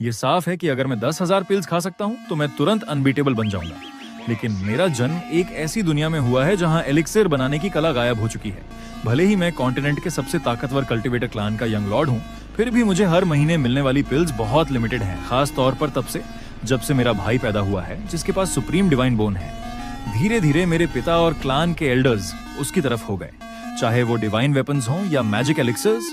ये साफ है कि अगर मैं 10,000 पिल्स खा सकता हूँ तो मैं तुरंत अनबीटेबल बन जाऊंगा। लेकिन मेरा जन्म एक ऐसी दुनिया में हुआ है जहाँ एलिक्सिर बनाने की कला गायब हो चुकी है। भले ही मैं कॉन्टिनेंट के सबसे ताकतवर कल्टिवेटर क्लान का यंग लॉर्ड हूँ, फिर भी मुझे हर महीने मिलने वाली पिल्स बहुत लिमिटेड हैं, खास तौर पर तब से जब से मेरा भाई पैदा हुआ है जिसके पास सुप्रीम डिवाइन बोन है। धीरे धीरे मेरे पिता और क्लान के एल्डर्स उसकी तरफ हो गए, चाहे वो डिवाइन वेपन्स हों या मैजिक एलिक्सर्स।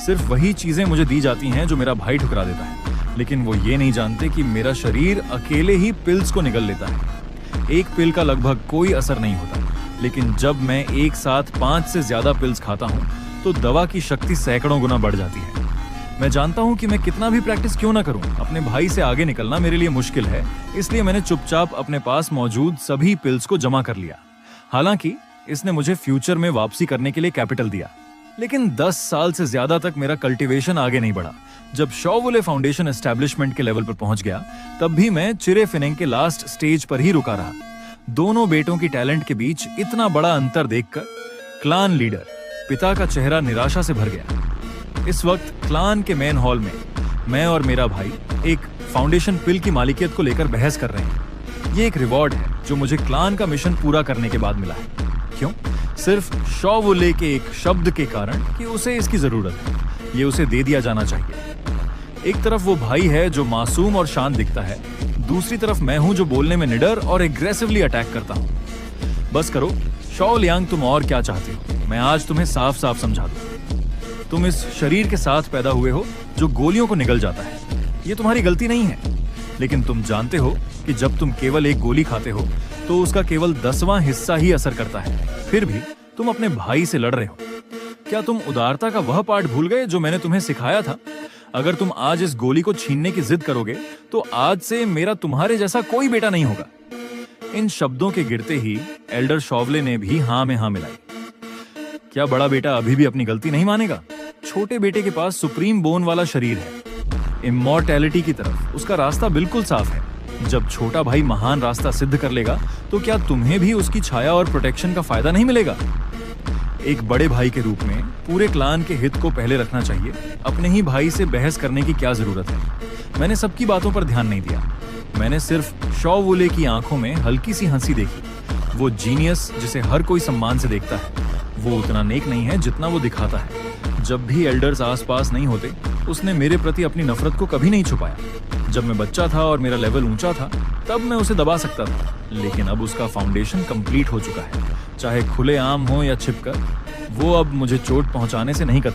सिर्फ वही चीजें मुझे दी जाती हैं जो मेरा भाई ठुकरा देता है, लेकिन वो ये नहीं जानते कि मेरा शरीर अकेले ही पिल्स को निगल लेता है। एक पिल का लगभग कोई असर नहीं होता, लेकिन जब मैं एक साथ 5 से ज्यादा पिल्स खाता हूँ तो दवा की शक्ति सैकड़ों गुना बढ़ जाती है। मैं जानता हूँ कि मैं कितना भी प्रैक्टिस क्यों ना करूँ, अपने भाई से आगे निकलना मेरे लिए मुश्किल है, इसलिए मैंने चुपचाप अपने पास मौजूद सभी पिल्स को जमा कर लिया। हालांकि इसने मुझे फ्यूचर में वापसी करने के लिए कैपिटल दिया, लेकिन 10 साल से ज्यादा तक मेरा कल्टीवेशन आगे नहीं बढ़ा। जब शॉवुले फाउंडेशन एस्टैब्लिशमेंट के लेवल पर पहुंच गया, तब भी मैं चिरेफिनेंग के लास्ट स्टेज पर ही रुका रहा। दोनों बेटों की टैलेंट के बीच इतना बड़ा अंतर देखकर क्लान लीडर पिता का चेहरा निराशा से भर गया। इस वक्त क्लान के मेन हॉल में मैं और मेरा भाई एक फाउंडेशन पिल की मालिकियत को लेकर बहस कर रहे हैं। ये एक रिवॉर्ड है जो मुझे क्लान का मिशन पूरा करने के बाद मिला है। क्यों? सिर्फ शॉवुले के एक शब्द के कारण कि उसे इसकी जरूरत है। ये उसे दे दिया जाना चाहिए। एक तरफ वो भाई है जो मासूम और शांत दिखता है, दूसरी तरफ मैं हूं जो बोलने में निडर और एग्रेसिवली अटैक करता हूं। बस करो शॉ लियांग, तुम और क्या चाहते हो? मैं आज तुम्हें साफ साफ समझा दूं। तुम इस शरीर के साथ पैदा हुए हो जो गोलियों को निगल जाता है। ये तुम्हारी गलती नहीं है, लेकिन तुम जानते हो कि जब तुम केवल एक गोली खाते हो तो उसका केवल 10वां हिस्सा ही असर करता है। फिर भी तुम अपने भाई से लड़ रहे हो। क्या तुम उदारता का वह पाठ भूल गए जो मैंने तुम्हें सिखाया था? अगर तुम आज इस गोली को छीनने की जिद करोगे तो आज से मेरा तुम्हारे जैसा कोई बेटा नहीं होगा। इन शब्दों के गिरते ही एल्डर शॉवले ने भी हाँ में हाँ मिलाई। क्या बड़ा बेटा अभी भी अपनी गलती नहीं मानेगा? छोटे बेटे के पास सुप्रीम बोन वाला शरीर है। इमॉर्टैलिटी की तरफ उसका रास्ता बिल्कुल साफ है। जब छोटा भाई महान रास्ता सिद्ध कर लेगा तो क्या तुम्हें भी उसकी छाया और प्रोटेक्शन का फायदा नहीं मिलेगा? एक बड़े भाई के रूप में पूरे क्लान के हित को पहले रखना चाहिए। अपने ही भाई से बहस करने की क्या जरूरत है? मैंने सबकी बातों पर ध्यान नहीं दिया। मैंने सिर्फ शॉवुले की आंखों में हल्की सी हंसी देखी। वो जीनियस जिसे हर कोई सम्मान से देखता है, वो उतना नेक नहीं है जितना वो दिखाता है। जब भी एल्डर्स आसपास नहीं होते, उसने मेरे प्रति अपनी नफरत को कभी नहीं छुपाया। जब मैं बच्चा था और मेरा लेवल ऊंचा था, तब मैं उसे दबा सकता था, लेकिन अब उसका फाउंडेशन कंप्लीट हो चुका है। चाहे खुले आम हो या छिपकर, वो अब मुझे चोट पहुंचाने से नहीं कर